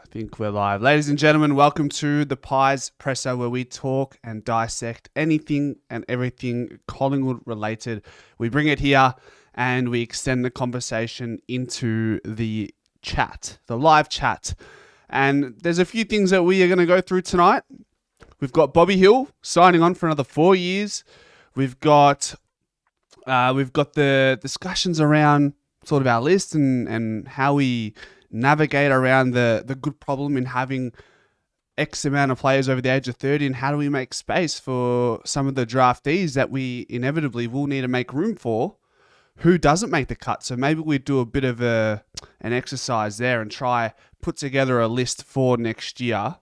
I think we're live. Ladies and gentlemen, welcome to the Pies Presser, where we talk and dissect anything and everything Collingwood related. We bring it here and we extend the conversation into the chat, the live chat. And there's a few things that we are going to go through tonight. We've got Bobby Hill signing on for another 4 years. We've got the discussions around sort of our list and how we navigate around the good problem in having X amount of players over the age of 30, and how do we make space for some of the draftees that we inevitably will need to make room for who doesn't make the cut. So maybe we do a bit of an exercise there and try put together a list for next year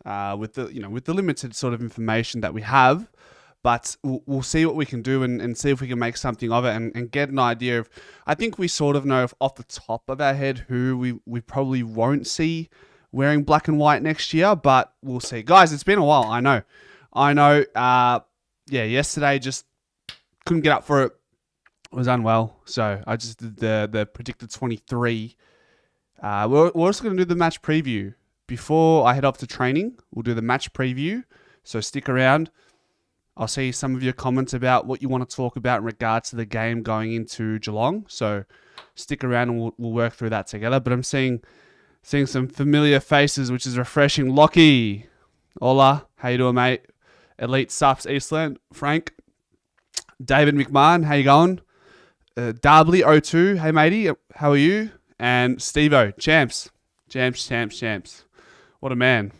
with the limited sort of information that we have. But we'll see what we can do and see if we can make something of it and get an idea of... I think we sort of know off the top of our head who we probably won't see wearing black and white next year, but we'll see. Guys, it's been a while, I know. Yesterday just couldn't get up for it. I was unwell, so I just did the predicted 23. We're also going to do the match preview. Before I head off to training, we'll do the match preview, so stick around. I'll see some of your comments about what you want to talk about in regards to the game going into Geelong. So stick around and we'll work through that together. But I'm seeing some familiar faces, which is refreshing. Lockie, hola, how you doing, mate? Elite Sups Eastland, Frank, David McMahon, how you going? Darbley02, hey matey, how are you? And Steve-O, champs. What a man.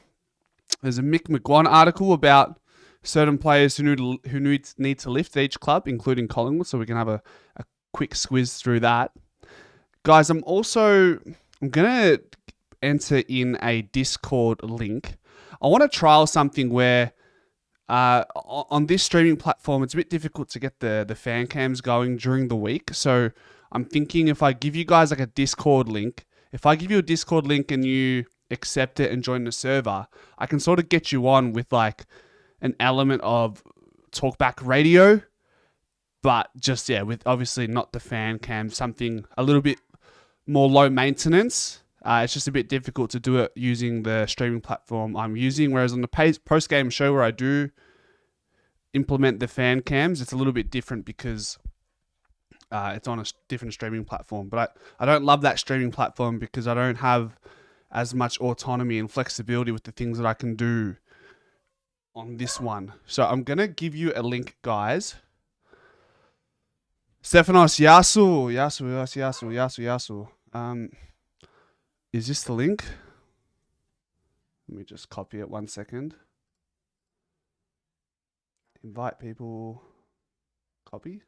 There's a Mick McGuan article about certain players who need to lift each club, including Collingwood, so we can have a quick squiz through that. Guys, I'm going to enter in a Discord link. I want to trial something where on this streaming platform, it's a bit difficult to get the fan cams going during the week. So I'm thinking if I give you guys like a Discord link, if I give you a Discord link and you accept it and join the server, I can sort of get you on with like an element of talkback radio, but just, with obviously not the fan cam, something a little bit more low maintenance. It's just a bit difficult to do it using the streaming platform I'm using, whereas on the post-game show where I do implement the fan cams, it's a little bit different because it's on a different streaming platform. But I don't love that streaming platform because I don't have as much autonomy and flexibility with the things that I can do on this one. So I'm going to give you a link, guys. Stefanos Yasu. Is this the link? Let me just copy it 1 second. Invite people. Copy.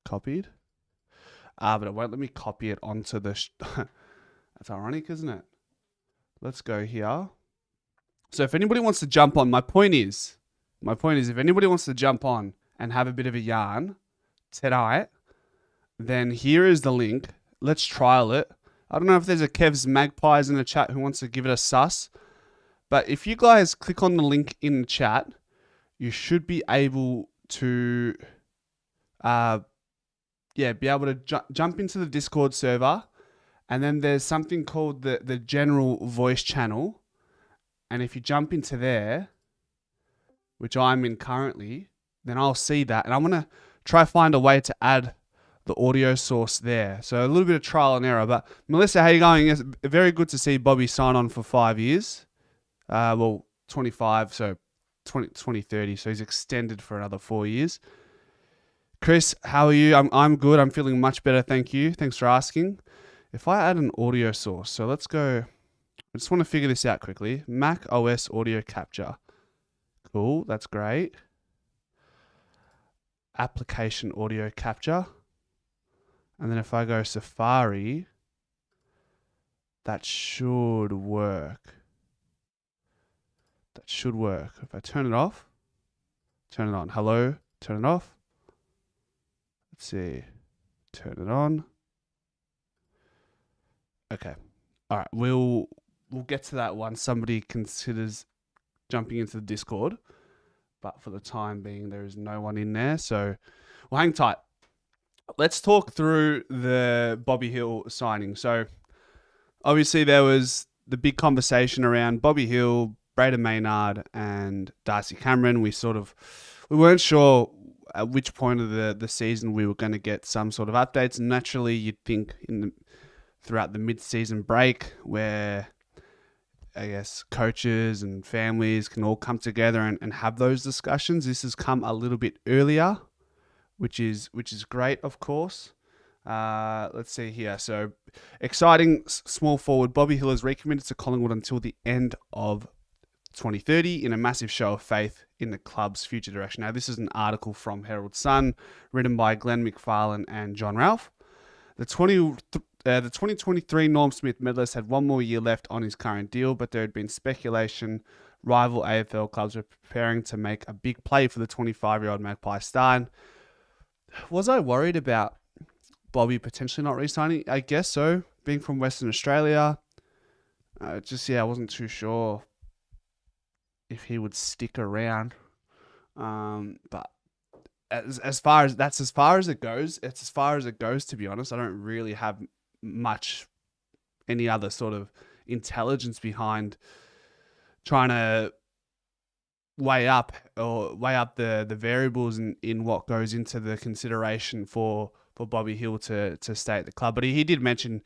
Copied. But it won't let me copy it onto the... That's ironic, isn't it? Let's go here. So if anybody wants to jump on, my point is if anybody wants to jump on and have a bit of a yarn tonight, then here is the link. Let's trial it. I don't know if there's a Kev's Magpies in the chat who wants to give it a sus, but if you guys click on the link in the chat, you should be able to, be able to jump into the Discord server, and then there's something called the general voice channel. And if you jump into there, which I'm in currently, then I'll see that. And I'm going to try find a way to add the audio source there. So a little bit of trial and error. But Melissa, how you going? It's very good to see Bobby sign on for 5 years. 25, so 2030. So he's extended for another 4 years. Chris, how are you? I'm good. I'm feeling much better. Thank you. Thanks for asking. If I add an audio source, so let's go... I just want to figure this out quickly. Mac OS audio capture. Cool, that's great. Application audio capture. And then if I go Safari, that should work. If I turn it off, turn it on. Hello, turn it off. Let's see. Turn it on. Okay. All right, we'll get to that once somebody considers jumping into the Discord. But for the time being, there is no one in there. So, well, hang tight. Let's talk through the Bobby Hill signing. So, obviously, there was the big conversation around Bobby Hill, Braden Maynard, and Darcy Cameron. We weren't sure at which point of the season we were going to get some sort of updates. And naturally, you'd think throughout the mid-season break, where I guess coaches and families can all come together and have those discussions. This has come a little bit earlier, which is great, of course. Let's see here. So, exciting small forward Bobby Hill has recommitted to Collingwood until the end of 2030 in a massive show of faith in the club's future direction. Now, this is an article from Herald Sun written by Glenn McFarlane and John Ralph. The 2023 Norm Smith medalist had one more year left on his current deal, but there had been speculation rival AFL clubs were preparing to make a big play for the 25-year-old Magpie star. Was I worried about Bobby potentially not re-signing? I guess so. Being from Western Australia, I wasn't too sure if he would stick around. But as far as it goes, it's as far as it goes, to be honest. I don't really have much any other sort of intelligence behind trying to weigh up the variables in what goes into the consideration for Bobby Hill to stay at the club. But he did mention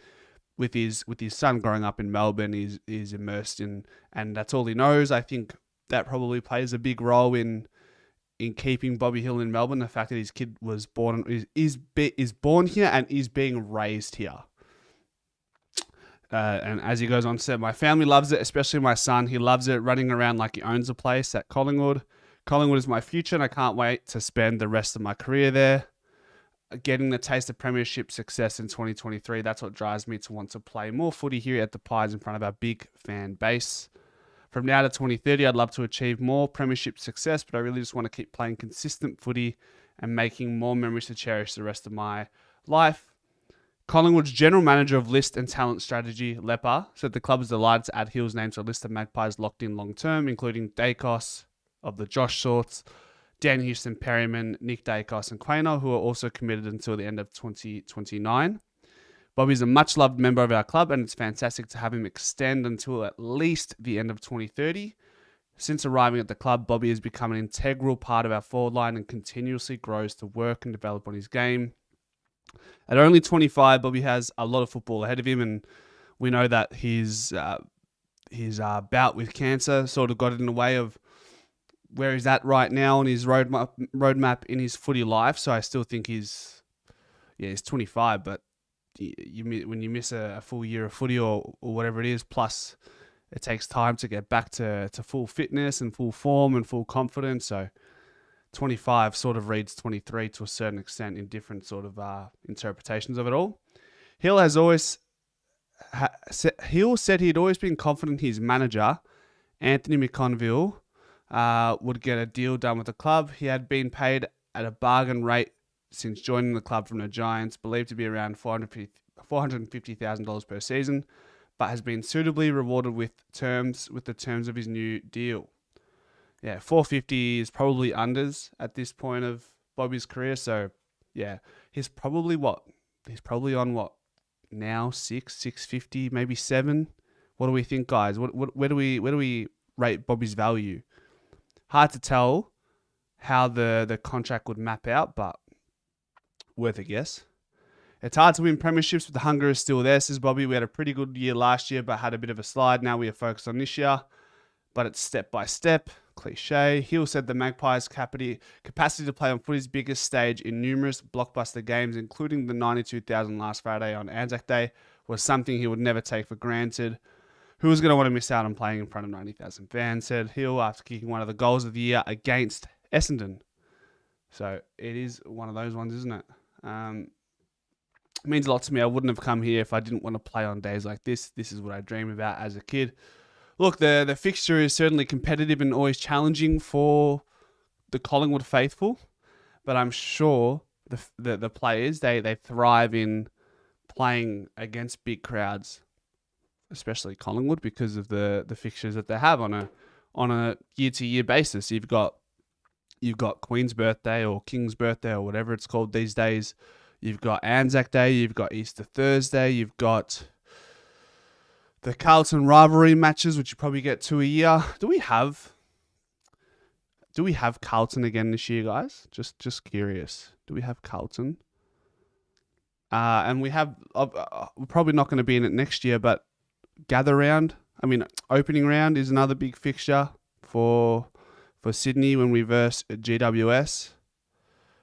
with his son growing up in Melbourne, he's immersed in, and that's all he knows. I think that probably plays a big role in keeping Bobby Hill in Melbourne. The fact that his kid was born is born here and is being raised here. And as he goes on to say, my family loves it, especially my son. He loves it, running around like he owns a place at Collingwood. Collingwood is my future, and I can't wait to spend the rest of my career there. Getting the taste of premiership success in 2023, that's what drives me to want to play more footy here at the Pies in front of our big fan base. From now to 2030, I'd love to achieve more premiership success, but I really just want to keep playing consistent footy and making more memories to cherish the rest of my life. Collingwood's General Manager of List and Talent Strategy, Leper, said the club is delighted to add Hill's name to a list of Magpies locked in long-term, including Dacos of the Josh sorts, Dan Houston, Perryman, Nick Dacos, and Quaynor, who are also committed until the end of 2029. Bobby's a much-loved member of our club, and it's fantastic to have him extend until at least the end of 2030. Since arriving at the club, Bobby has become an integral part of our forward line and continuously grows to work and develop on his game. At only 25, Bobby has a lot of football ahead of him, and we know that his bout with cancer sort of got in the way of where he's at right now on his roadmap in his footy life. So I still think he's 25, but when you miss a full year of footy or whatever it is, plus it takes time to get back to full fitness and full form and full confidence. So 25 sort of reads 23 to a certain extent in different sort of interpretations of it all. Hill said he'd always been confident his manager, Anthony McConville, would get a deal done with the club. He had been paid at a bargain rate since joining the club from the Giants, believed to be around $450,000 per season, but has been suitably rewarded with the terms of his new deal. Yeah, 450 is probably unders at this point of Bobby's career. So, yeah, he's probably on what now? 650, maybe 7. What do we think, guys? Where do we rate Bobby's value? Hard to tell how the contract would map out, but worth a guess. It's hard to win premierships, but the hunger is still there, says Bobby. We had a pretty good year last year, but had a bit of a slide. Now we are focused on this year, but it's step by step. Cliche. Hill said the Magpies' capacity to play on footy's biggest stage in numerous blockbuster games, including the 92,000 last Friday on Anzac Day, was something he would never take for granted. Who was going to want to miss out on playing in front of 90,000 fans, said Hill after kicking one of the goals of the year against Essendon. So it is one of those ones, isn't it? It means a lot to me. I wouldn't have come here if I didn't want to play on days like this. This is what I dream about as a kid. Look, the fixture is certainly competitive and always challenging for the Collingwood faithful, but I'm sure the players, they thrive in playing against big crowds, especially Collingwood, because of the fixtures that they have on a year-to-year basis. You've got Queen's birthday or King's birthday or whatever it's called these days. You've got Anzac Day. You've got Easter Thursday. You've got the Carlton rivalry matches, which you probably get 2 a year. Do we have Carlton again this year, guys? Just curious. Do we have Carlton? And we have. We're probably not going to be in it next year, but gather round. I mean, opening round is another big fixture for Sydney when we verse GWS.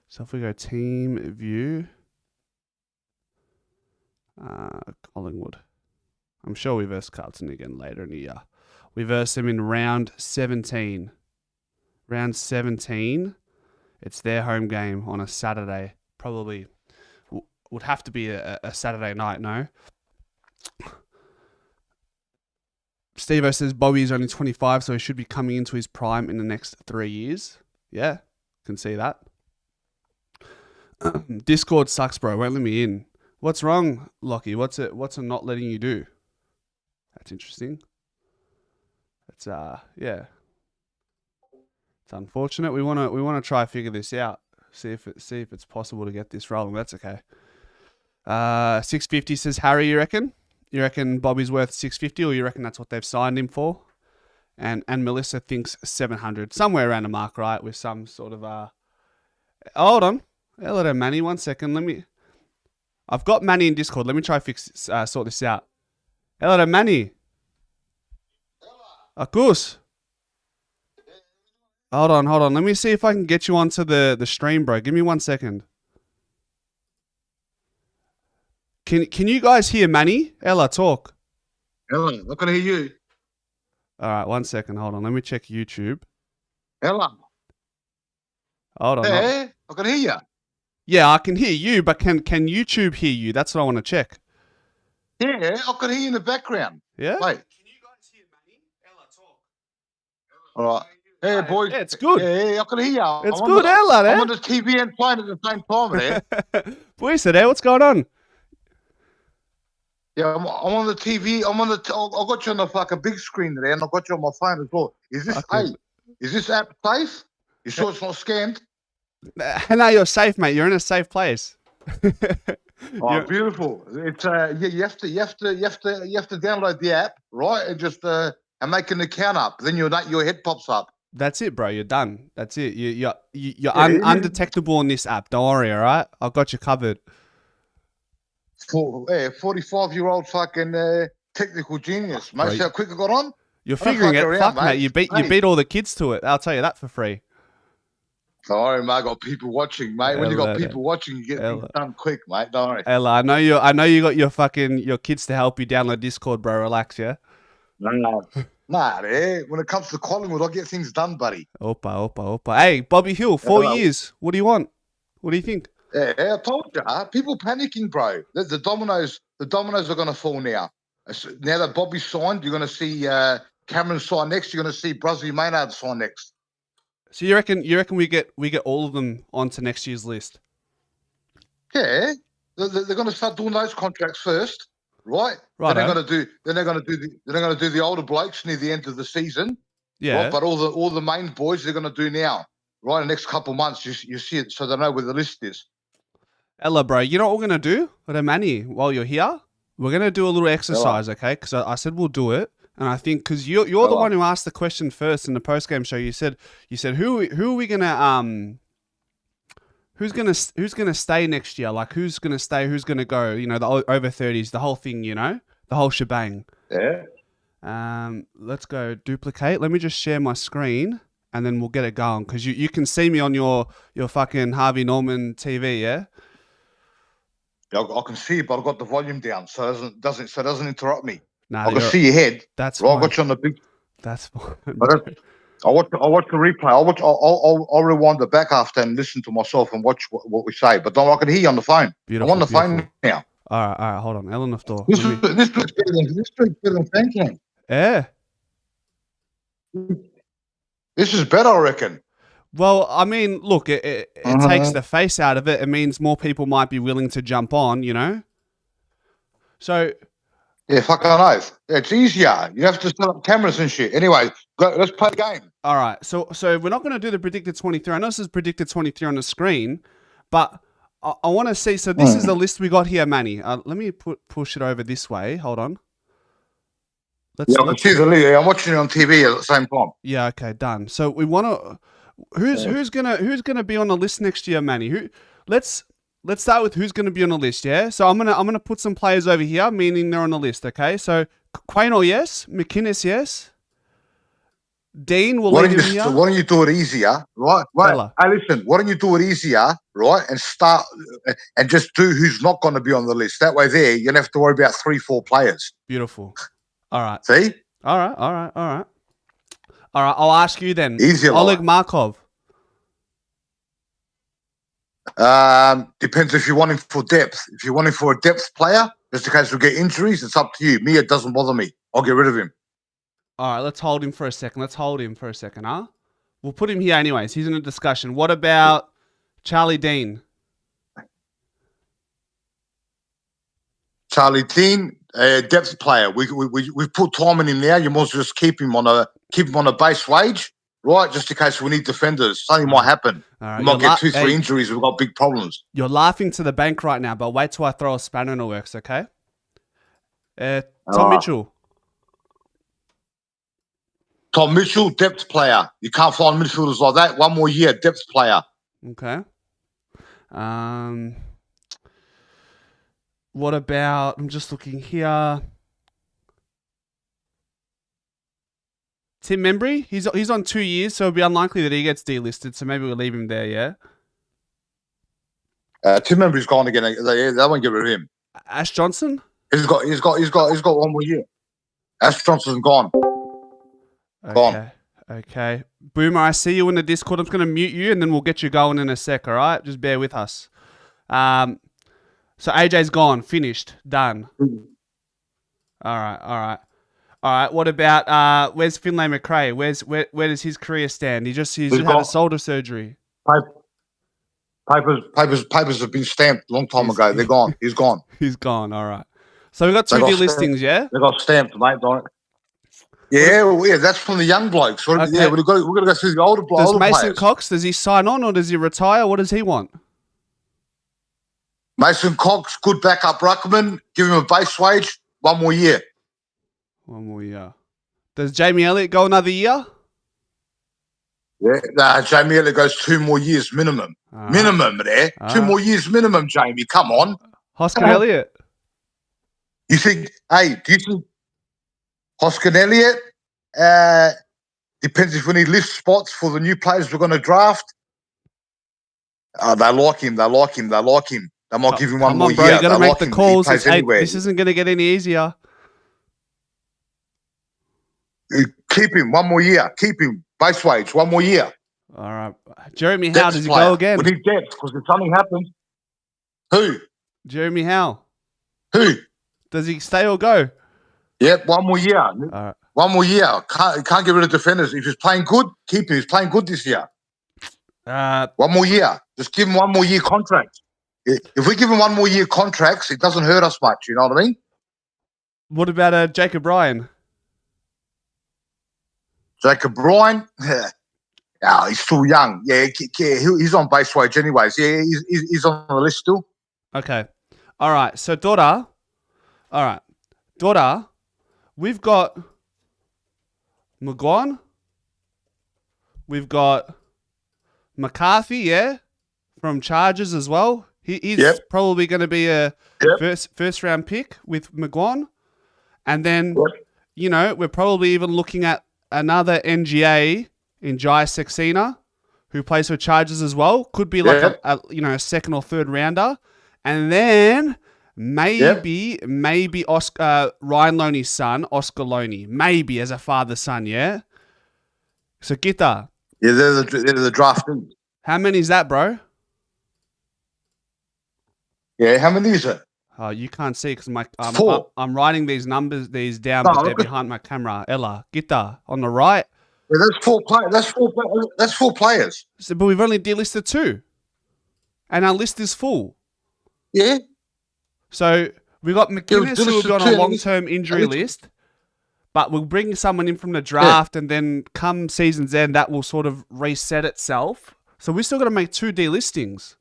So if we go team view, Collingwood. I'm sure we verse Carlton again later in the year. We verse them in round 17. Round 17. It's their home game on a Saturday. Probably would have to be a Saturday night, no? Steve-O says Bobby's only 25, so he should be coming into his prime in the next 3 years. Yeah, can see that. Discord sucks, bro. Won't let me in. What's wrong, Lockie? What's it not letting you do? That's interesting. It's yeah. It's unfortunate. We wanna try to figure this out. See if it's possible to get this rolling. That's okay. 650 says Harry, you reckon? You reckon Bobby's worth 650, or you reckon that's what they've signed him for? And Melissa thinks 700. Somewhere around the mark, right? With some sort of hold on. Hello, Manny. 1 second. I've got Manny in Discord. Let me try sort this out. Hello, Manny. Of course. Hold on. Let me see if I can get you onto the stream, bro. Give me 1 second. Can you guys hear Manny? Ella, talk. Ella, I can hear you. All right, 1 second. Hold on. Let me check YouTube. Ella. Hold on. Hey, I can hear you. Yeah, I can hear you, but can YouTube hear you? That's what I want to check. Yeah, I can hear you in the background. Yeah? Wait. Can you guys hear Manny? Ella, talk. All right. Hey, boys. Yeah, it's good. Yeah, I can hear you. It's good, Ella, eh? I'm on the TV and playing at the same time, eh? Boys, today, what's going on? Yeah, I'm on the TV. I got you on the fucking big screen there, and I got you on my phone as well. Is this app safe? You sure it's not scanned? No, you're safe, mate. You're in a safe place. Oh, beautiful! It's you have to download the app, right? And just and make an account up. Then your head pops up. That's it, bro. You're done. That's it. You're undetectable in this app. Don't worry, all right? I've got you covered. 45-year-old fucking technical genius, mate. See how quick I got on? You're figuring it. Fuck, mate. You beat all the kids to it. I'll tell you that for free. Don't worry, mate. I got people watching, mate. When you got people watching, you get things done quick, mate. Don't worry. Ella, I know you got your kids to help you download Discord, bro. Relax, yeah? Nah, when it comes to Collingwood, I'll get things done, buddy. Opa. Hey, Bobby Hill, 4 years. What do you want? What do you think? Yeah, I told you. People panicking, bro. The dominoes are going to fall now. Now that Bobby signed, you're going to see Cameron sign next. You're going to see Bruzzy Maynard sign next. So you reckon we get all of them onto next year's list? Yeah, they're going to start doing those contracts first, right? Right. Then they're going to do the older blokes near the end of the season. Yeah. Right? But all the main boys they're going to do now, right? The next couple of months, you see it, so they know where the list is. Ella, bro, you know what we're going to do? Manny, while you're here, we're going to do a little exercise, okay? Because I said we'll do it. And I think, because you're the one who asked the question first in the post-game show, you said who are we going to, who's going to stay next year? Like, who's going to stay, who's going to go? You know, the over 30s, the whole thing, you know? The whole shebang. Yeah. Let's go duplicate. Let me just share my screen, and then we'll get it going. Because you can see me on your fucking Harvey Norman TV, yeah? I can see you, but I've got the volume down, so it doesn't interrupt me. Nah, I can see your head. That's right. Fine. I got you on the big. That's fine. I watch the replay. I'll rewind it back after and listen to myself and watch what we say. But I can hear you on the phone. Beautiful, I'm on the phone now. All right. Hold on. Ellen Door. This week's better than thinking. Yeah. This is better, I reckon. Well, I mean, look, it takes the face out of it. It means more people might be willing to jump on, you know? So... Yeah, fuck I know. It's easier. You have to set up cameras and shit. Anyway, let's play the game. All right. So we're not going to do the predicted 23. I know this is predicted 23 on the screen, but I want to see. So this is the list we got here, Manny. Let me push it over this way. Hold on. Let's I can see the league. I'm watching it on TV at the same time. Yeah, okay, done. So we want to. Who's gonna be on the list next year, Manny? Let's start with who's gonna be on the list. Yeah. So I'm gonna put some players over here, meaning they're on the list. Okay. So Quaynor, yes. McInnes, yes. Dean, we'll leave him here. Why don't you do it easier, right? Bella. Hey, listen. Why don't you do it easier, right? And start and just do who's not going to be on the list. That way, there you don't have to worry about 3-4 players. Beautiful. All right. See? All right. I'll ask you then. Easier. Oleg Markov. Depends if you want him for depth. If you want him for a depth player, just in case we get injuries, it's up to you. Me, it doesn't bother me. I'll get rid of him. All right, let's hold him for a second. Huh? We'll put him here anyways. He's in a discussion. What about Charlie Dean? Charlie Dean, a depth player. We've put time in him now. You must just keep him on a base wage, right? Just in case we need defenders. Something might happen. Right, we might get 2-3 injuries. We've got big problems. You're laughing to the bank right now, but wait till I throw a spanner in the works, okay? Tom Mitchell. Tom Mitchell, depth player. You can't find midfielders like that. 1 more year, depth player. Okay. What about? I'm just looking here. Tim Membry, he's on 2 years, so it'll be unlikely that he gets delisted. So maybe we'll leave him there. Yeah. Tim Membry's gone again. They won't get rid of him. Ash Johnson. He's got 1 more year. Ash Johnson's gone. Okay. Boomer, I see you in the Discord. I'm just going to mute you and then we'll get you going in a sec, all right? Just bear with us. So AJ's gone. Finished. Done. All right. What about, where's Finlay McRae? Where does his career stand? He's had a shoulder surgery. Papers have been stamped a long time ago. They're gone. He's gone. He's gone. All right. So we've got 2 delistings, yeah? They got stamped, mate, don't it? Yeah, that's from the young blokes. Okay. Yeah, we've got to go through the older players. Does Mason Cox, does he sign on or does he retire? What does he want? Mason Cox, good backup ruckman. Give him a base wage. 1 more year. 1 more year. Does Jamie Elliott go another year? Yeah, Jamie Elliott goes 2 more years minimum. Minimum there. 2 more years minimum, Jamie. Come on. Hoskin Elliott. Do you think Hoskin Elliott? Depends if we need lift spots for the new players we're going to draft. They like him. They might give him 1 more bro, year. You got to make the calls. This isn't going to get any easier. Keep him 1 more year. Keep him. Base wage, 1 more year. All right. Jeremy Howe, does he go again? We need depth because if something happens. Who? Jeremy Howe. Who? Does he stay or go? Yep, 1 more year. All right. 1 more year. Can't get rid of defenders. If he's playing good, keep him. He's playing good this year. 1 more year. Just give him 1 more year contract. If we give him 1 more year contracts, it doesn't hurt us much. You know what I mean? What about Jacob Ryan? Jacob Ryan? He's still young. Yeah, he's on base wage anyways. Yeah, he's on the list still. Okay. All right. So, Daughter, we've got McGuan. We've got McCarthy, yeah, from Chargers as well. He's probably going to be a first round pick with McGuan. And then, we're probably even looking at another NGA in Jai Saxena, who plays for Chargers as well. Could be like a second or third rounder. And then maybe Ryan Loney's son, Oscar Loney. Maybe as a father-son, yeah? So Gita. Yeah, they're the drafting. How many is that, bro? Yeah, how many is it? Oh, you can't see because I'm writing these numbers down, but they're behind my camera. Ella, Gita, on the right. Yeah, that's 4 players. So, but we've only delisted 2. And our list is full. Yeah. So we've got McInnes who will be on a long-term injury list, but we'll bring someone in from the draft and then come season's end, that will sort of reset itself. So we're still got to make 2 delistings.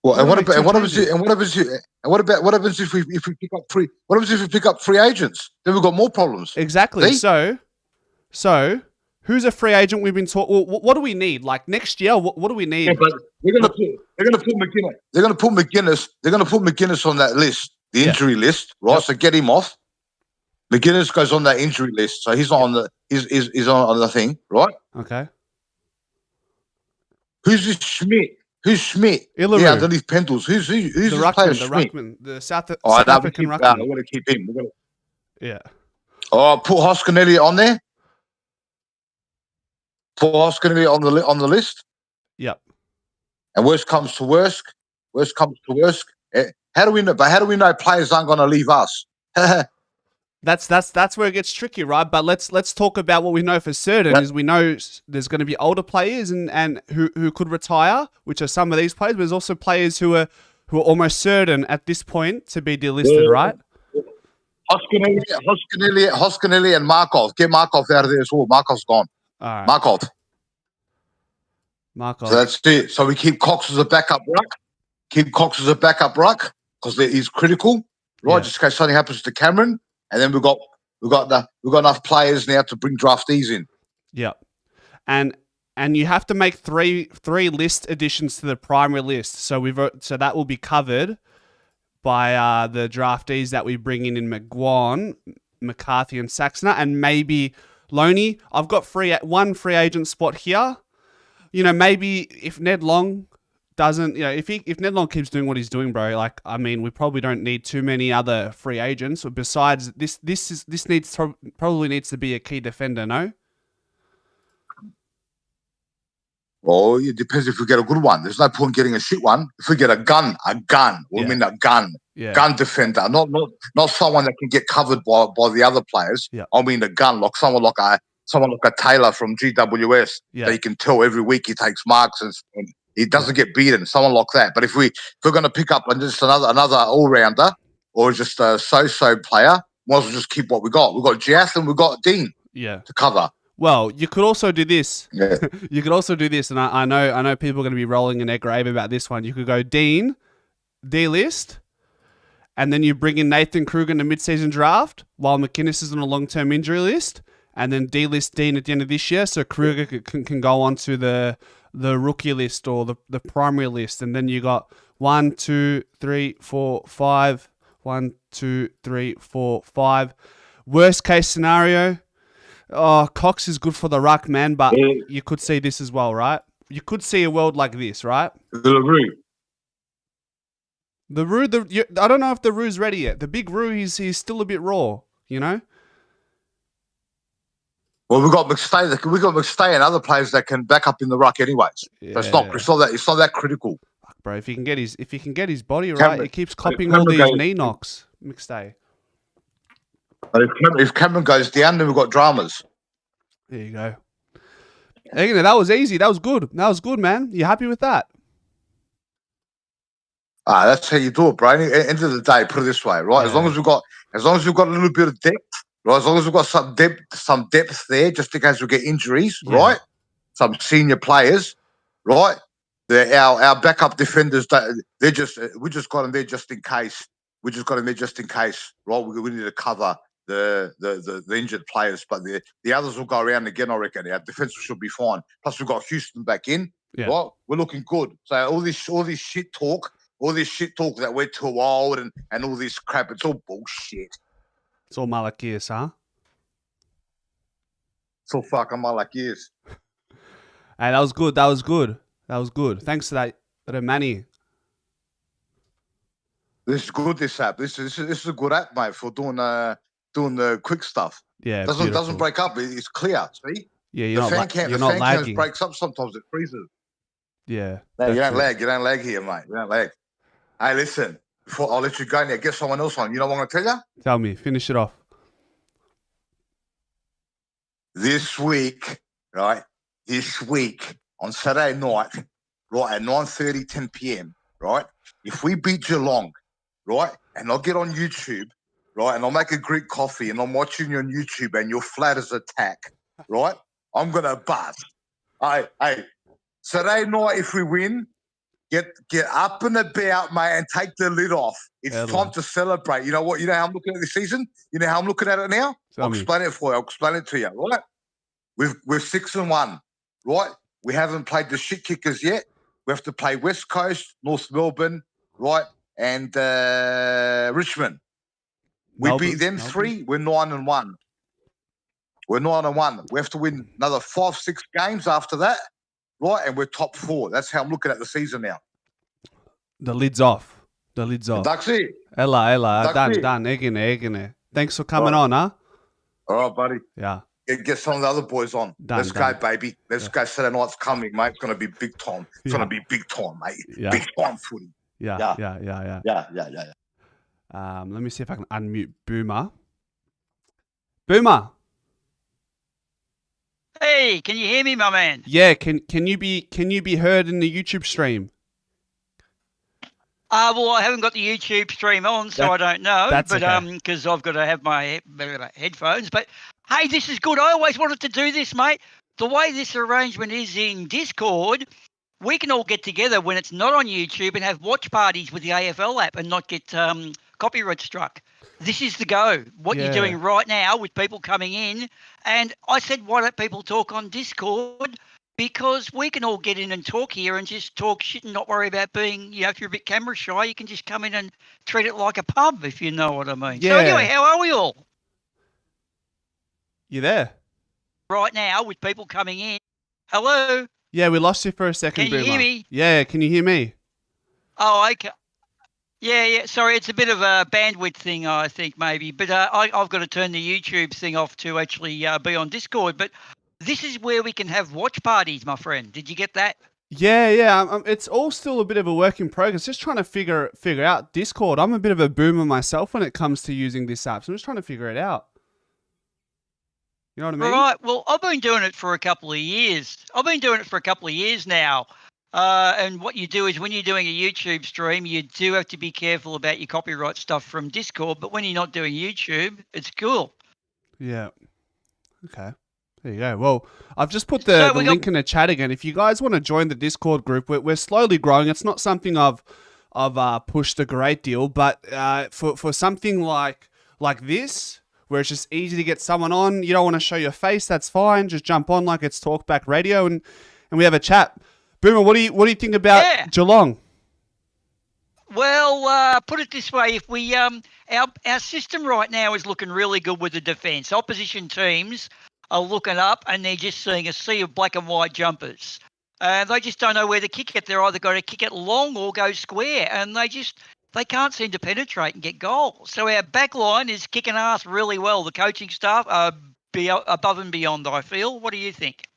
Well, and We're gonna what make happens? two changes. What happens if we pick up free? What happens if we pick up free agents? Then we've got more problems. Exactly. See? So, who's a free agent we've been talking? Well, what do we need? Like next year, what do we need? Yeah, but they're gonna put McGuinness. They're gonna put McGuinness. They're gonna put McGuinness on that list, the injury list, right? Yep. So get him off. McGuinness goes on that injury list, so he's not on the he's on the thing, right? Okay. Who's this Schmidt? Who's Schmidt? Illaru. Yeah, underneath Pendles. Who's the this ruckman, player the Schmidt? ruckman, the South Oh, African ruckman. We're gonna keep him. Yeah. Oh, put Hoskinelli on there. Put Hoskinelli on the list. Yep. And worst comes to worst. How do we know? But how do we know players aren't going to leave us? That's where it gets tricky, right? But let's talk about what we know for certain. Is we know there's going to be older players and who could retire, which are some of these players. But there's also players who are almost certain at this point to be delisted, right? Hoskinelli and Markov. Get Markov out of there as well. Markov's gone. All right. Markov. So that's it. So we keep Cox as a backup ruck. Because he's critical, right? Just in case something happens to Cameron. And then we've got enough players now to bring draftees in. Yep. And you have to make three list additions to the primary list. So that will be covered by the draftees that we bring in McGuan, McCarthy, and Saxner, and maybe Loney. I've got one free agent spot here. You know, maybe if Ned Long doesn't, you know, if Ned Long keeps doing what he's doing, bro, like, I mean, we probably don't need too many other free agents. Besides, this probably needs to be a key defender, no? Oh, it depends if we get a good one. There's no point getting a shit one. If we get a gun. We mean a gun. Yeah. Gun defender, not someone that can get covered by the other players. Yeah. I mean a gun, like someone like a Taylor from GWS. Yeah. That you can tell every week he takes marks and he doesn't get beaten. Someone like that. But if we're going to pick up just another all rounder or just a so player, might as well just keep what we got. We've got Jath and we've got Dean. Yeah. To cover. Well, you could also do this. Yeah. You could also do this, and I know people are going to be rolling in their grave about this one. You could go Dean, D-list, and then you bring in Nathan Kruger in the mid-season draft while McInnes is on a long-term injury list, and then D-list Dean at the end of this year, so Kruger can go on to the rookie list or the primary list, and then you got 1, 2, 3, 4, 5. 1, 2, 3, 4, 5. Worst case scenario. Oh, Cox is good for the ruck, man, but you could see this as well, right? You could see a world like this, right? The Roo, I don't know if the Roo's ready yet. The big Roo, he's still a bit raw, you know? Well, we've got McStay and other players that can back up in the ruck anyways. Yeah. So it's not that critical. Fuck, bro, if he can get his body right, he keeps copping all these knee knocks, McStay. But if Cameron goes down, then we've got dramas. There you go. Hey, that was easy. That was good. Man. You happy with that? That's how you do it, bro. At the end of the day, put it this way, right? Yeah. As long as we've got a little bit of depth, right? As long as we've got some depth there, just in case we get injuries, right? Some senior players, right? Our backup defenders, we just got them there just in case. Right? We need to cover the injured players, but the others will go around again. I reckon our defense should be fine. Plus, we've got Houston back in. Yeah. Right? We're looking good. So all this shit talk that we're too old and all this crap, it's all bullshit. It's all Malachias, huh? It's all fucking Malachias. Hey, that was good. Thanks for that, Manny. This is good. This app. This is a good app, mate, for doing the quick stuff. Yeah, doesn't break up. It's clear. See? Yeah, you're the not fan lagging. Breaks up sometimes. It freezes. Yeah. No, you don't lag. You don't lag here, mate. You don't lag. Hey, listen. Before I'll let you go now, get someone else on. You know what I'm going to tell you? Tell me. Finish it off. This week, right? On Saturday night, right at 9:30, 10 p.m. Right? If we beat Geelong, right, and I'll get on YouTube, right, and I'll make a Greek coffee, and I'm watching you on YouTube, and you're flat as a tack, right? I'm gonna bust. Hey, Saturday night, if we win, Get up and about, mate, and take the lid off. It's time to celebrate. You know what? You know how I'm looking at this season? You know how I'm looking at it now? I'll explain it for you. I'll explain it to you, right? We're 6-1, right? We haven't played the shit kickers yet. We have to play West Coast, North Melbourne, right? And Richmond. We beat them 3. We're 9-1. We're 9-1. We have to win another 5-6 games after that, right? And we're top 4. That's how I'm looking at the season now. The lid's off. The lid's off. That's it. Ella. Done. Egine. Thanks for coming on, huh? All right, buddy. Yeah. Get some of the other boys on. Let's go, baby. Let's go. Saturday night's coming, mate. It's going to be big time. It's going to be big time, mate. Yeah. Big time footy. Yeah. Let me see if I can unmute Boomer. Boomer. Hey, can you hear me, my man? Yeah. Can you be heard in the YouTube stream? Well, I haven't got the YouTube stream on, so I don't know. But because I've got to have my headphones. But hey, this is good. I always wanted to do this, mate. The way this arrangement is in Discord, we can all get together when it's not on YouTube and have watch parties with the AFL app and not get copyright struck. This is the go. What you're doing right now with people coming in. And I said, why don't people talk on Discord? Because we can all get in and talk here and just talk shit and not worry about being, if you're a bit camera shy, you can just come in and treat it like a pub, if you know what I mean. Yeah. So anyway, how are we all? You there? Right now with people coming in. Hello? Yeah, we lost you for a second, Can you hear me? Yeah, can you hear me? Oh, okay. Yeah. Sorry, it's a bit of a bandwidth thing, I think, maybe. But I've got to turn the YouTube thing off to actually be on Discord. But this is where we can have watch parties, my friend. Did you get that? Yeah. It's all still a bit of a work in progress. Just trying to figure out Discord. I'm a bit of a boomer myself when it comes to using this app. So I'm just trying to figure it out. You know what I mean? Right. Well, I've been doing it for a couple of years. Now. And what you do is when you're doing a YouTube stream, you do have to be careful about your copyright stuff from Discord. But when you're not doing YouTube, it's cool. Yeah. Okay. There you go. Well, I've just put the link in the chat again. If you guys want to join the Discord group, we're slowly growing. It's not something I've pushed a great deal, but for something like this, where it's just easy to get someone on, you don't want to show your face, that's fine. Just jump on like it's Talkback Radio, and we have a chat. Boomer, what do you think about Geelong? Well, put it this way: if we our system right now is looking really good with the defence. Opposition teams are looking up and they're just seeing a sea of black and white jumpers. They just don't know where to kick it. They're either going to kick it long or go square, and they can't seem to penetrate and get goals. So our back line is kicking ass really well. The coaching staff are above and beyond, I feel. What do you think?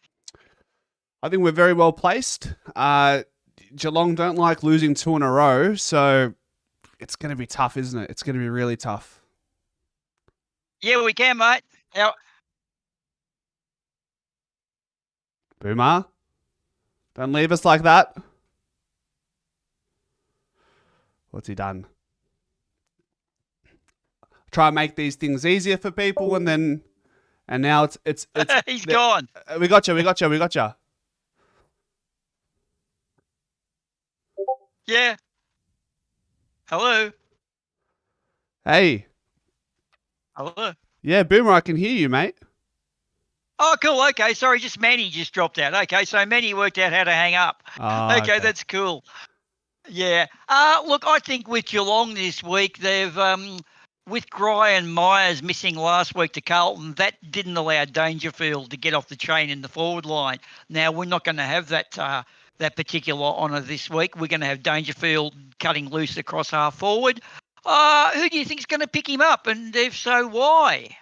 I think we're very well placed. Geelong don't like losing 2 in a row, so it's going to be tough, isn't it? It's going to be really tough. Yeah, we can, mate. Boomer, don't leave us like that. What's he done? Try and make these things easier for people, and now it's he's gone. We got you. Yeah. Hello. Hey. Hello. Yeah, Boomer, I can hear you, mate. Oh, cool. Okay, sorry, just Manny just dropped out. Okay, so Manny worked out how to hang up. Okay, that's cool. Yeah. Look, I think with Geelong this week, they've with Gry and Myers missing last week to Carlton, that didn't allow Dangerfield to get off the chain in the forward line. Now we're not going to have that particular honour this week. We're going to have Dangerfield cutting loose across half forward. Who do you think is going to pick him up, and if so, why?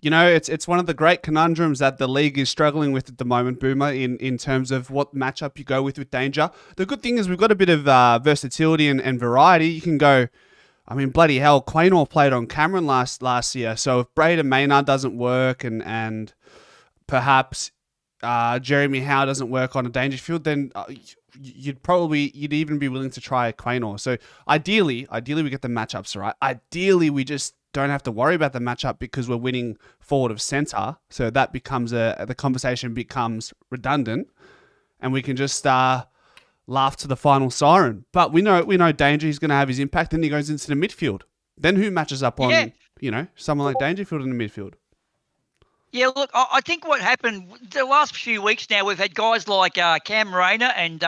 You know, it's one of the great conundrums that the league is struggling with at the moment, Boomer, in terms of what matchup you go with Danger. The good thing is we've got a bit of versatility and variety. You can go, I mean, bloody hell, Quaynor played on Cameron last year. So if Braden Maynard doesn't work and perhaps Jeremy Howe doesn't work on a Dangerfield, then you'd even be willing to try a Quaynor. So ideally we get the matchups right. Ideally, we just don't have to worry about the matchup because we're winning forward of centre. So that becomes the conversation becomes redundant, and we can just laugh to the final siren. But we know Danger is going to have his impact. Then he goes into the midfield. Then who matches up on someone like Dangerfield in the midfield? Yeah, look, I think what happened the last few weeks now, we've had guys like Cam Rayner and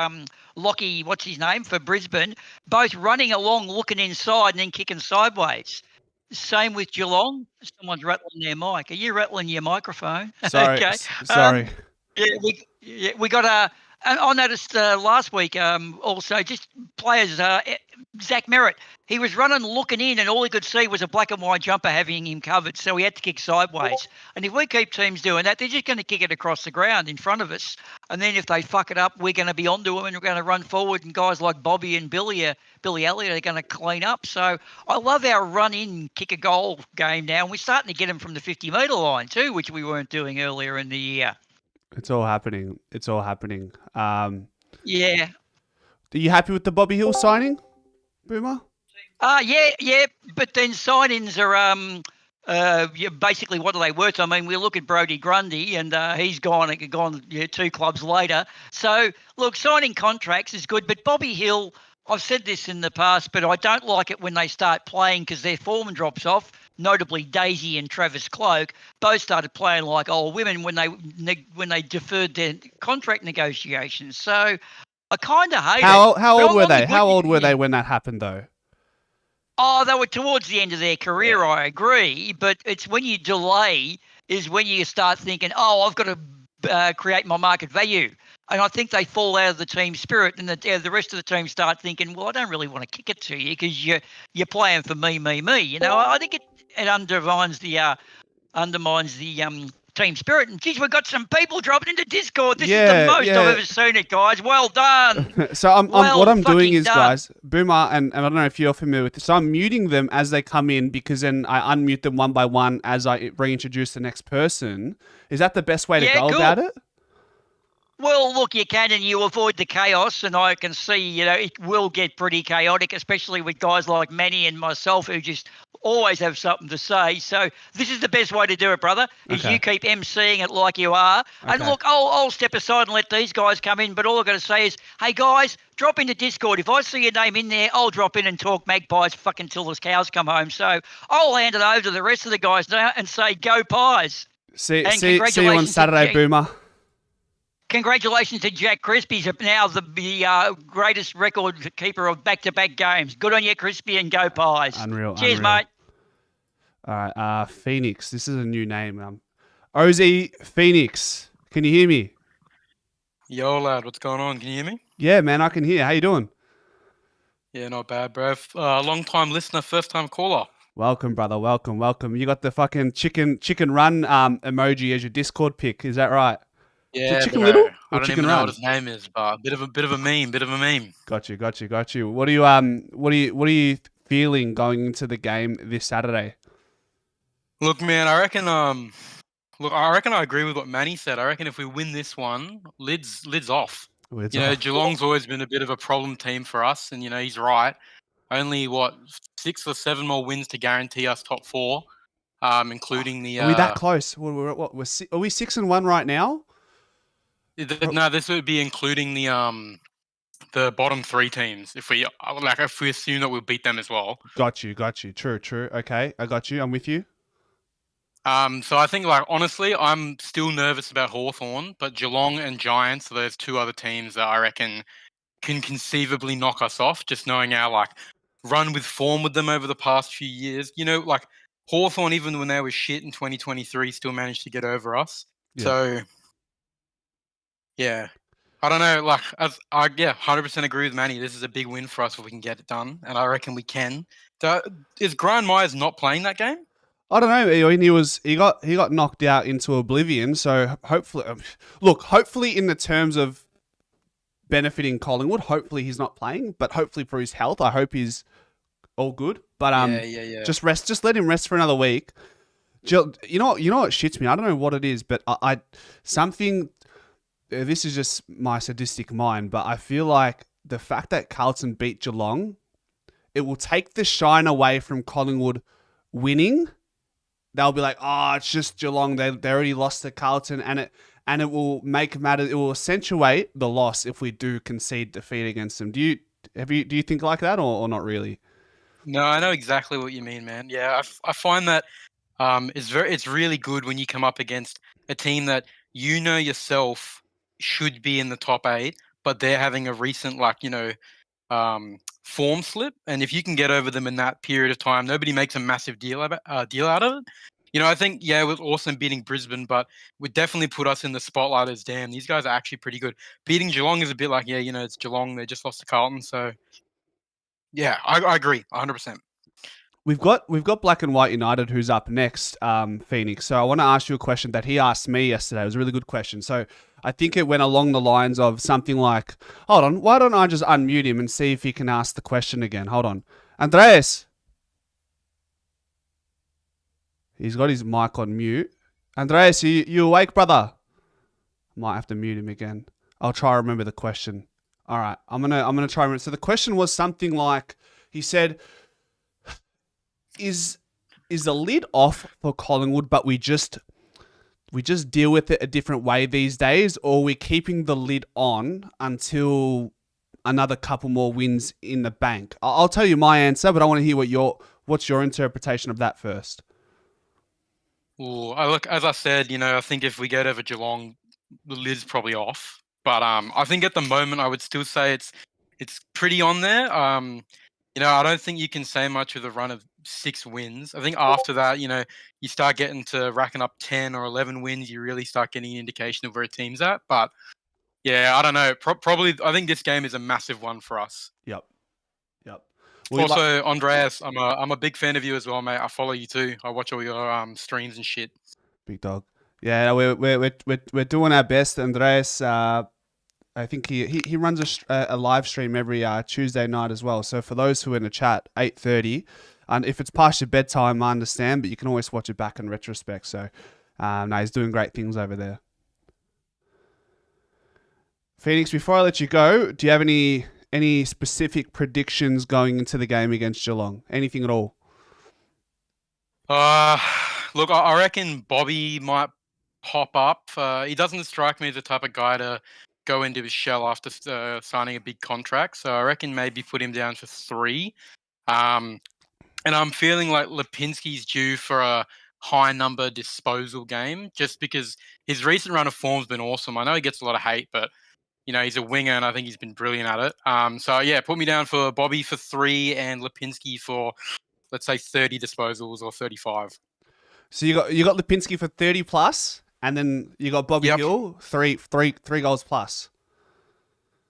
Lockie, what's his name, for Brisbane, both running along, looking inside and then kicking sideways. Same with Geelong. Someone's rattling their mic. Are you rattling your microphone? Sorry. Okay. Sorry. We got I noticed last week also just players, Zach Merritt, he was running, looking in, and all he could see was a black and white jumper having him covered, so he had to kick sideways. And if we keep teams doing that, they're just going to kick it across the ground in front of us. And then if they fuck it up, we're going to be onto them and we're going to run forward, and guys like Bobby and Billy Elliott are going to clean up. So I love our run-in, kick-a-goal game now, and we're starting to get them from the 50-metre line too, which we weren't doing earlier in the year. It's all happening. Yeah. Are you happy with the Bobby Hill signing, Boomer? Yeah. But then signings are basically what are they worth? I mean, we look at Brodie Grundy, and he's gone 2 clubs later. So look, signing contracts is good, but Bobby Hill, I've said this in the past, but I don't like it when they start playing because their form drops off. Notably, Daisy and Travis Cloak both started playing like old women when they deferred their contract negotiations. So I kind of hate it. How old were they? How old were they when that happened, though? Oh, they were towards the end of their career, I agree. But it's when you delay is when you start thinking, I've got to create my market value. And I think they fall out of the team spirit, and the rest of the team start thinking, well, I don't really want to kick it to you because you're playing for me. I think it undermines the team spirit. And geez, we've got some people dropping into Discord. This is the most I've ever seen it, guys. Well done. So what I'm doing is, guys, Boomer, and I don't know if you're familiar with this, so I'm muting them as they come in because then I unmute them one by one as I reintroduce the next person. Is that the best way to go about it? Well, look, you can, and you avoid the chaos, and I can see, it will get pretty chaotic, especially with guys like Manny and myself who just always have something to say. So this is the best way to do it, brother, is you keep emceeing it like you are. Okay. And look, I'll step aside and let these guys come in, but all I've got to say is, hey, guys, drop into Discord. If I see your name in there, I'll drop in and talk Magpies fucking till the cows come home. So I'll hand it over to the rest of the guys now and say, go Pies. See you on Saturday, Boomer. Congratulations to Jack Crispy. He's now the greatest record keeper of back-to-back games. Good on you, Crispy, and go Pies. Unreal. Cheers, mate. All right, Phoenix. This is a new name. OZ Phoenix. Can you hear me? Yo, lad. What's going on? Can you hear me? Yeah, man, I can hear. How you doing? Yeah, not bad, bro. Long-time listener, first-time caller. Welcome, brother. Welcome. You got the fucking chicken run emoji as your Discord pic. Is that right? Yeah, Chicken Little? I don't even know what his name is, but a bit of a meme. Got you. What are you feeling going into the game this Saturday? Look, man, I reckon I agree with what Manny said. I reckon if we win this one, lids off. Geelong's always been a bit of a problem team for us, and he's right. Only 6 or 7 more wins to guarantee us top 4, including the. Are we that close? Are we 6-1 right now? No, this would be including the bottom 3 teams. If we assume that we'll beat them as well. Got you. True. Okay, I got you. I'm with you. So I think, honestly, I'm still nervous about Hawthorn, but Geelong and Giants are those 2 other teams that I reckon can conceivably knock us off. Just knowing our run with form with them over the past few years. Hawthorn, even when they were shit in 2023, still managed to get over us. Yeah. So. Yeah, I don't know. 100% agree with Manny. This is a big win for us if we can get it done, and I reckon we can. Is Brian Myers not playing that game? I don't know. He got knocked out into oblivion. So hopefully in the terms of benefiting Collingwood, hopefully he's not playing. But hopefully for his health, I hope he's all good. But yeah. Just let him rest for another week. You know what shits me? I don't know what it is, but something. This is just my sadistic mind, but I feel like the fact that Carlton beat Geelong, it will take the shine away from Collingwood winning. They'll be like, it's just Geelong. They already lost to Carlton, and and it will make matters. It will accentuate the loss if we do concede defeat against them. Do you think like that or not really? No, I know exactly what you mean, man. Yeah, I find that it's really good when you come up against a team that you know yourself should be in the top 8, but they're having a recent form slip, and if you can get over them in that period of time, nobody makes a massive deal out of it. I think it was awesome beating Brisbane, but would definitely put us in the spotlight as damn, these guys are actually pretty good. Beating Geelong is a bit like it's Geelong, they just lost to Carlton, so yeah, I agree 100%. We've got Black and White United who's up next, Phoenix. So I want to ask you a question that he asked me yesterday. It was a really good question. So I think it went along the lines of something like, hold on, why don't I just unmute him and see if he can ask the question again? Hold on. Andreas. He's got his mic on mute. Andreas, you awake, brother? Might have to mute him again. I'll try to remember the question. All right, I'm gonna try. Remember. So the question was something like, he said, "Is the lid off for Collingwood, but we just deal with it a different way these days, or are we keeping the lid on until another couple more wins in the bank?" I'll tell you my answer, but I want to hear what's your interpretation of that first. Ooh, as I said, I think if we get over Geelong, the lid's probably off. But I think at the moment I would still say it's pretty on there. I don't think you can say much with a run of 6 wins. I think after that, you start getting to racking up 10 or 11 wins, you really start getting an indication of where a team's at. But yeah, I don't know. Probably, I think this game is a massive one for us. Yep. Well, also, Andreas, I'm a big fan of you as well, mate. I follow you too. I watch all your streams and shit. Big dog. Yeah, we're doing our best, Andreas. I think he runs a live stream every Tuesday night as well. So for those who are in the chat, 8:30, and if it's past your bedtime, I understand, but you can always watch it back in retrospect. So, no, he's doing great things over there. Phoenix, before I let you go, do you have any specific predictions going into the game against Geelong? Anything at all? Look, I reckon Bobby might pop up. He doesn't strike me as the type of guy to go into his shell after signing a big contract. So I reckon maybe put him down for 3. And I'm feeling like Lipinski's due for a high number disposal game just because his recent run of form's been awesome. I know he gets a lot of hate, but he's a winger and I think he's been brilliant at it. So yeah, put me down for Bobby for 3 and Lipinski for, let's say, 30 disposals or 35. So you got Lipinski for 30 plus, and then you got Bobby Hill three goals plus.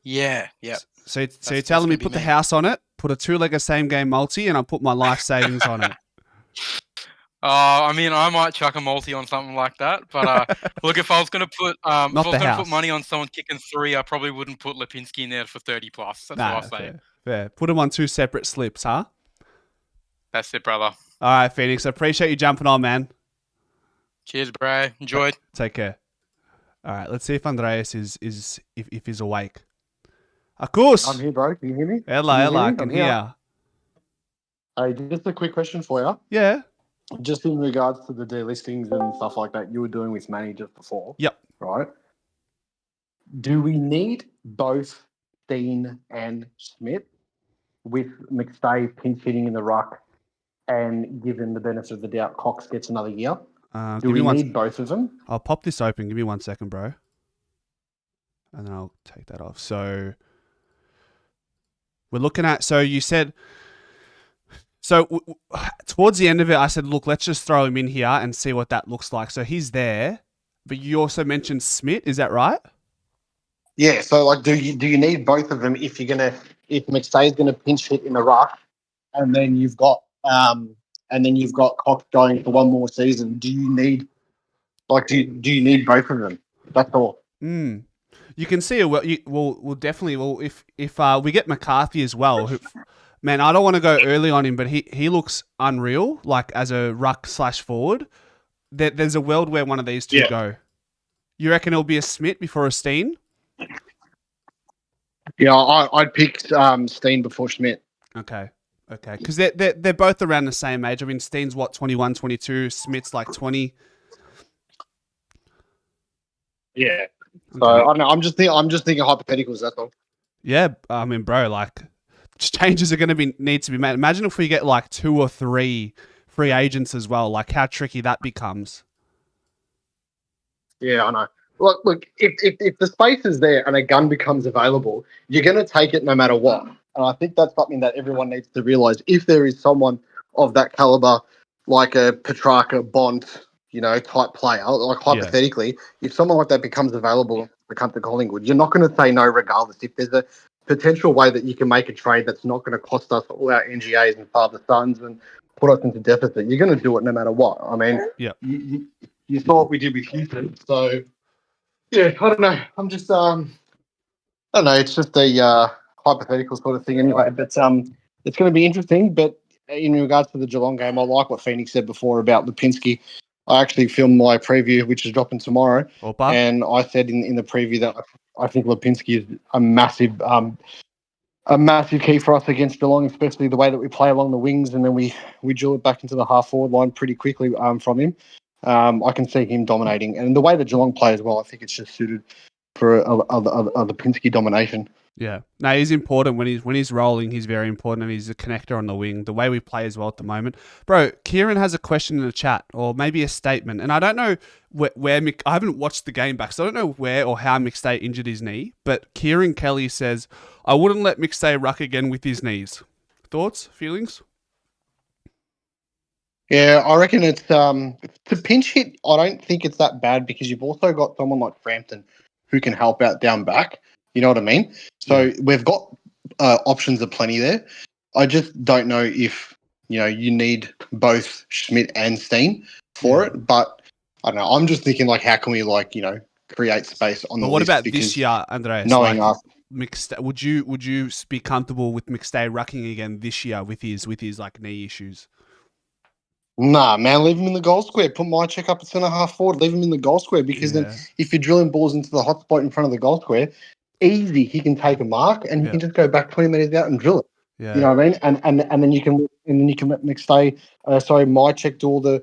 Yeah. So you're telling me put the house on it, put a 2-legger same game multi, and I'll put my life savings on it. I mean, I might chuck a multi on something like that, but look, if I was going to put money on someone kicking 3, I probably wouldn't put Lipinski in there for 30 plus. That's what I say. Fair. Put them on 2 separate slips, huh? That's it, brother. All right, Phoenix. I appreciate you jumping on, man. Cheers, bro. Enjoy. Take care. All right, let's see if Andreas is if he's awake. Of course. I'm here, bro. Can you hear me? Ella, I can hear. Hey, just a quick question for you. Yeah. Just in regards to the delistings and stuff like that you were doing with Manny just before. Yep. Right. Do we need both Steen and Schmidt with McStay pinch hitting in the ruck and given the benefit of the doubt Cox gets another year? Do we need both of them? I'll pop this open. Give me 1 second, bro. And then I'll take that off. So we're looking at, so you said, so towards the end of it, I said, look, let's just throw him in here and see what that looks like. So he's there, but you also mentioned Smith. Is that right? Yeah. So like, do you need both of them if McStay's gonna pinch hit in the ruck, and then you've got Cox going for one more season? Do you need do you need both of them? That's all. You can see we'll definitely if we get McCarthy as well. Man, I don't want to go early on him, but he looks unreal. Like as a ruck / forward, there's a world where one of these two go. You reckon it'll be a Smith before a Steen? Yeah, I'd pick Steen before Schmidt. Okay, because they're both around the same age. I mean, Steen's 21, 22. Smith's like 20. Yeah. So Okay. I don't know. I'm just thinking hypotheticals. That's all. Yeah, I mean, bro, like changes are going to need to be made. Imagine if we get like 2 or 3 free agents as well. Like how tricky that becomes. Yeah, I know. Look. If the space is there and a gun becomes available, you're going to take it no matter what. And I think that's something that everyone needs to realize. If there is someone of that caliber, like a Petrarca, Bond, type player, like hypothetically, if someone like that becomes available to come to Collingwood, you're not going to say no regardless. If there's a potential way that you can make a trade that's not going to cost us all our NGAs and father sons and put us into deficit, you're going to do it no matter what. I mean, yeah. You saw what we did with Houston, so yeah, I don't know. I'm just I don't know. It's just a hypothetical sort of thing anyway. But it's going to be interesting. But in regards to the Geelong game, I like what Phoenix said before about Lipinski. I actually filmed my preview, which is dropping tomorrow, and I said in the preview that I think Lipinski is a massive key for us against Geelong, especially the way that we play along the wings, and then we drill it back into the half forward line pretty quickly from him. I can see him dominating, and the way that Geelong play as well, I think it's just suited for a Lipinski domination. Yeah, no, he's important when he's rolling. He's very important, and he's a connector on the wing. The way we play as well at the moment, bro. Kieran has a question in the chat, or maybe a statement, and I don't know where I haven't watched the game back, so I don't know where or how McStay injured his knee. But Kieran Kelly says, "I wouldn't let McStay ruck again with his knees." Thoughts, feelings? Yeah, I reckon it's to pinch hit. I don't think it's that bad because you've also got someone like Frampton who can help out down back. You know what I mean? So we've got options aplenty there. I just don't know if you need both Schmidt and Steen for it. But I don't know. I'm just thinking like, how can we create space on the list? What about this year, Andreas? Knowing us, McStay, would you be comfortable with McStay rucking again this year with his like knee issues? Nah, man, leave him in the goal square. Put my check up at centre half forward. Leave him in the goal square because then if you're drilling balls into the hot spot in front of the goal square, easy, he can take a mark and he can just go back 20 metres out and drill it. Yeah. You know what I mean? And then you can let McStay, my check do all the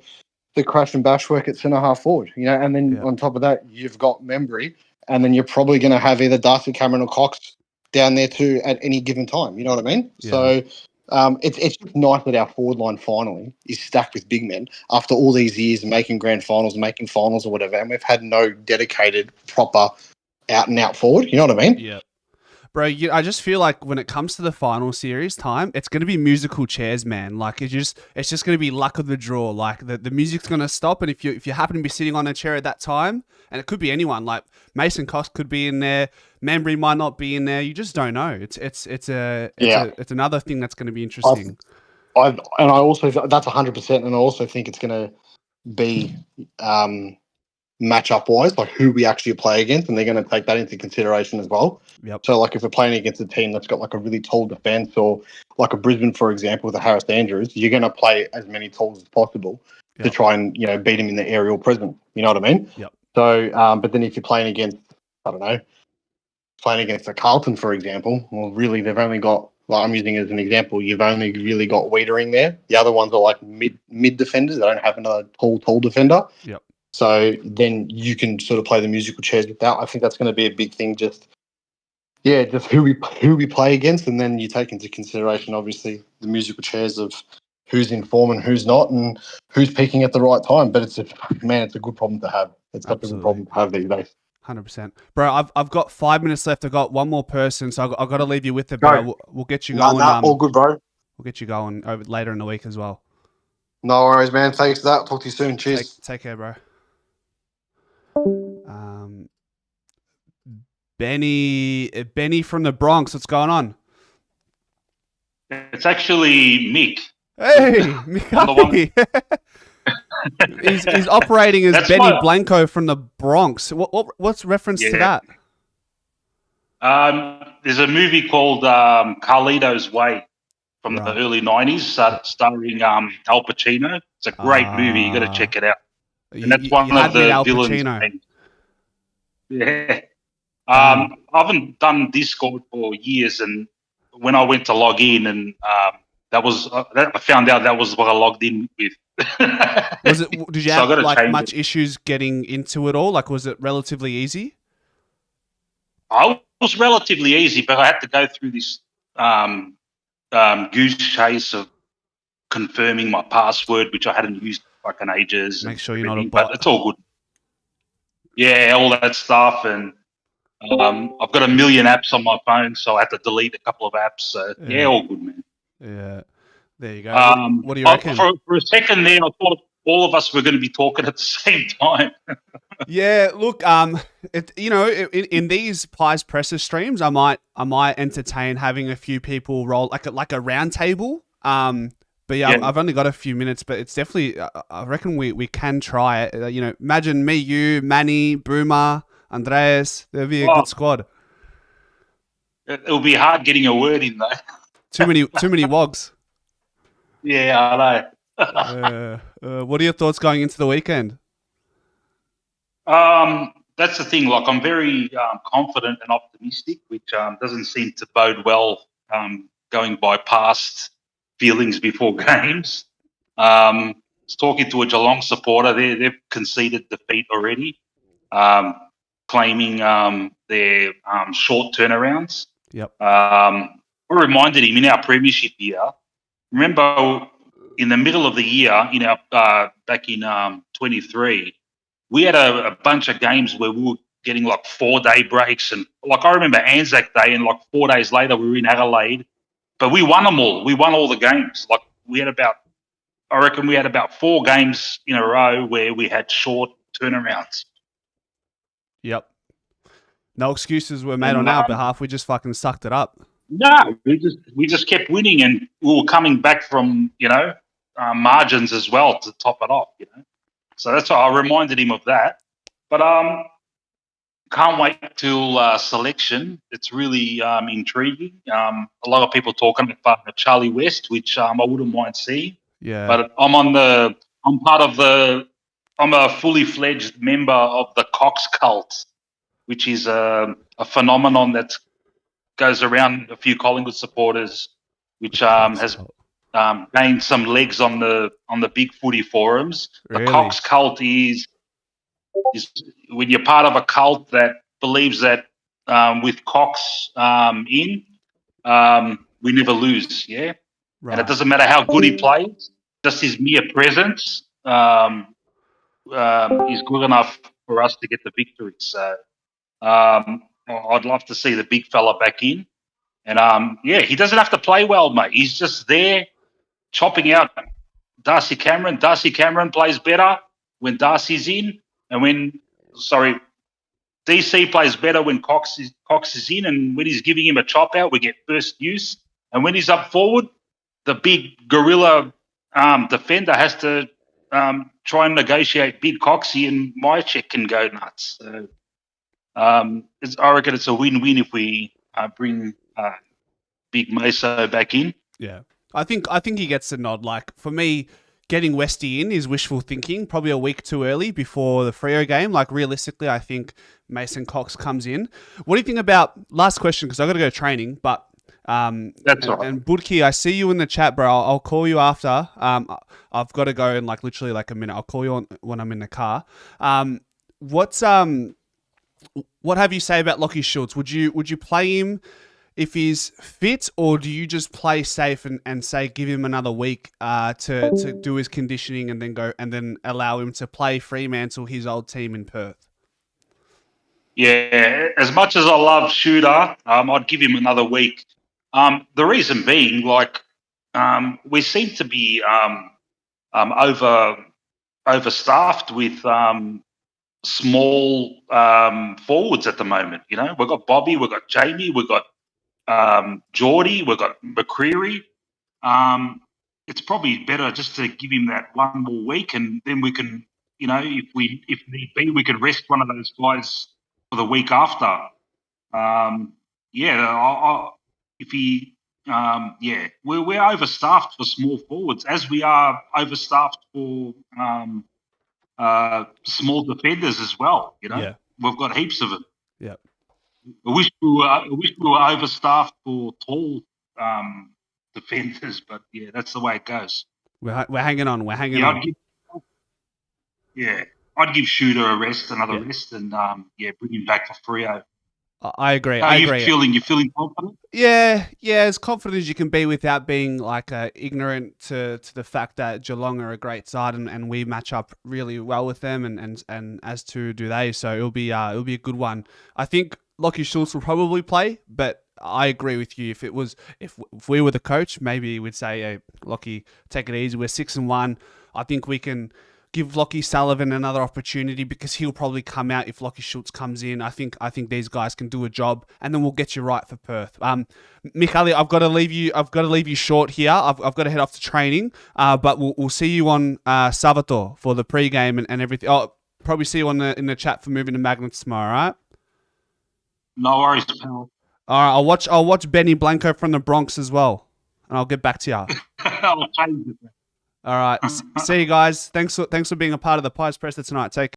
crash and bash work at centre half forward. And then on top of that, you've got Membry, and then you're probably going to have either Darcy Cameron or Cox down there too at any given time. You know what I mean? Yeah. So it's just nice that our forward line finally is stacked with big men after all these years of making grand finals, making finals or whatever, and we've had no dedicated, proper, out-and-out forward. You know what I mean? Yeah. Bro, I just feel like when it comes to the final series time, it's going to be musical chairs, man. Like it's just going to be luck of the draw. Like the music's going to stop, and if you happen to be sitting on a chair at that time, and it could be anyone, like Mason Cox could be in there, Membry might not be in there. You just don't know. It's another thing that's going to be interesting. I also that's 100%, and I also think it's going to be matchup wise, like who we actually play against, and they're going to take that into consideration as well. Yep. So like if we're playing against a team that's got like a really tall defense, or like a Brisbane, for example, with a Harris Andrews, you're going to play as many talls as possible to try and beat him in the aerial presence. You know what I mean? Yep. So, but then if you're playing against, I don't know, a Carlton, for example, well, really they've only got, like I'm using it as an example, you've only really got Wiedering there. The other ones are like mid defenders. They don't have another tall defender. Yep. So then you can sort of play the musical chairs with that. I think that's going to be a big thing. Just who we play against, and then you take into consideration obviously the musical chairs of who's in form and who's not, and who's peaking at the right time. But it's a good problem to have. It's such a good problem to have these days. 100%, bro. I've got 5 minutes left. I've got one more person, so I've got to leave you with it. Bro, we'll get you going. All good, bro. We'll get you going later in the week as well. No worries, man. Thanks for that. Talk to you soon. Cheers. Take care, bro. Benny from the Bronx. What's going on? It's actually Mick. Hey, Mick. he's operating as Benny Blanco from the Bronx. What's reference to that? There's a movie called Carlito's Way from the early 90s, starring Al Pacino. It's a great movie. You got to check it out. And that's one of the villains. Yeah. I haven't done Discord for years, and when I went to log in and That was I found out that was what I logged in with. Was it? Did you have like much issues getting into it all? Like, was it relatively easy? I was relatively easy, but I had to go through this goose chase of confirming my password, which I hadn't used like in ages. Make sure you're not a bot. But it's all good. Yeah, all that stuff, and I've got a million apps on my phone, so I had to delete a couple of apps. So yeah, all good, man. Yeah, there you go. What do you reckon? For a second there, I thought all of us were going to be talking at the same time. Yeah, look, in these Pies Presser streams, I might entertain having a few people roll like a round table. But yeah, I've only got a few minutes, but it's definitely, I reckon we can try it. Imagine me, you, Manny, Boomer, Andreas. There'll be a good squad. It'll be hard getting a word in though. Too many wogs. Yeah, I know. What are your thoughts going into the weekend? That's the thing. Like, I'm very confident and optimistic, which doesn't seem to bode well going by past feelings before games. I was talking to a Geelong supporter. They've conceded defeat already, claiming their short turnarounds. Yep. I reminded him in our premiership year. Remember, in the middle of the year, in our back in 23, we had a bunch of games where we were getting like 4-day breaks, and like I remember Anzac Day, and like 4 days later we were in Adelaide, but we won them all. We won all the games. Like I reckon we had about 4 games in a row where we had short turnarounds. Yep. No excuses were made on our behalf. We just fucking sucked it up. No, we just kept winning, and we were coming back from margins as well to top it off. So that's why I reminded him of that. But can't wait till selection. It's really intriguing. A lot of people talking about Charlie West, which I wouldn't mind seeing. Yeah. But I'm a fully fledged member of the Cox cult, which is a phenomenon that goes around a few Collingwood supporters, which has gained some legs on the big footy forums. Really? The Cox cult is when you're part of a cult that believes that with Cox we never lose, yeah? Right. And it doesn't matter how good he plays, just his mere presence is good enough for us to get the victory. So I'd love to see the big fella back in. And, he doesn't have to play well, mate. He's just there chopping out Darcy Cameron. Darcy Cameron plays better when Darcy's in, and DC plays better when Cox is in, and when he's giving him a chop out, we get first use. And when he's up forward, the big gorilla defender has to try and negotiate big Coxie, and my check can go nuts. So I reckon it's a win-win if we bring Big Meso back in. Yeah, I think he gets the nod. Like, for me, getting Westy in is wishful thinking. Probably a week too early before the Freo game. Like, realistically, I think Mason Cox comes in. What do you think about, last question, because I've got to go training, but that's all right. And Budki, I see you in the chat, bro. I'll call you after. I've got to go in literally a minute. I'll call you when I'm in the car. What have you say about Lockie Schultz? Would you play him if he's fit, or do you just play safe and say give him another week to do his conditioning and then go and then allow him to play Fremantle, his old team in Perth? Yeah, as much as I love Shooter, I'd give him another week. The reason being, we seem to be overstaffed with small forwards at the moment. We've got Bobby, we've got Jamie, we've got Geordie, we've got McCreary. It's probably better just to give him that one more week, and then we can, if need be, we can rest one of those guys for the week after. We're overstaffed for small forwards, as we are overstaffed for small defenders as well. We've got heaps of them. Yeah. I wish we were overstaffed for tall defenders, but yeah, that's the way it goes. We're hanging on. We're hanging on. I'd give Shooter a rest, another rest, and bring him back for Freo. I agree. How are you feeling? You feeling confident? Yeah, as confident as you can be without being like ignorant to the fact that Geelong are a great side and we match up really well with them and as to do they. So it'll be a good one. I think Lockie Schultz will probably play, but I agree with you. If we were the coach, maybe we'd say, hey, Lockie, take it easy. We're 6-1. I think we can give Lockie Sullivan another opportunity because he'll probably come out if Lockie Schultz comes in. I think these guys can do a job, and then we'll get you right for Perth. Mick, I've got to leave you short here. I've got to head off to training, but we'll see you on Sabato for the pre-game and everything. Oh, probably see you in the chat for moving to Magnets tomorrow. All right? No worries, pal. All right, I'll watch Benny Blanco from the Bronx as well, and I'll get back to you. I'll change it. All right. See you guys. Thanks for being a part of the Pies Presser tonight. Take care.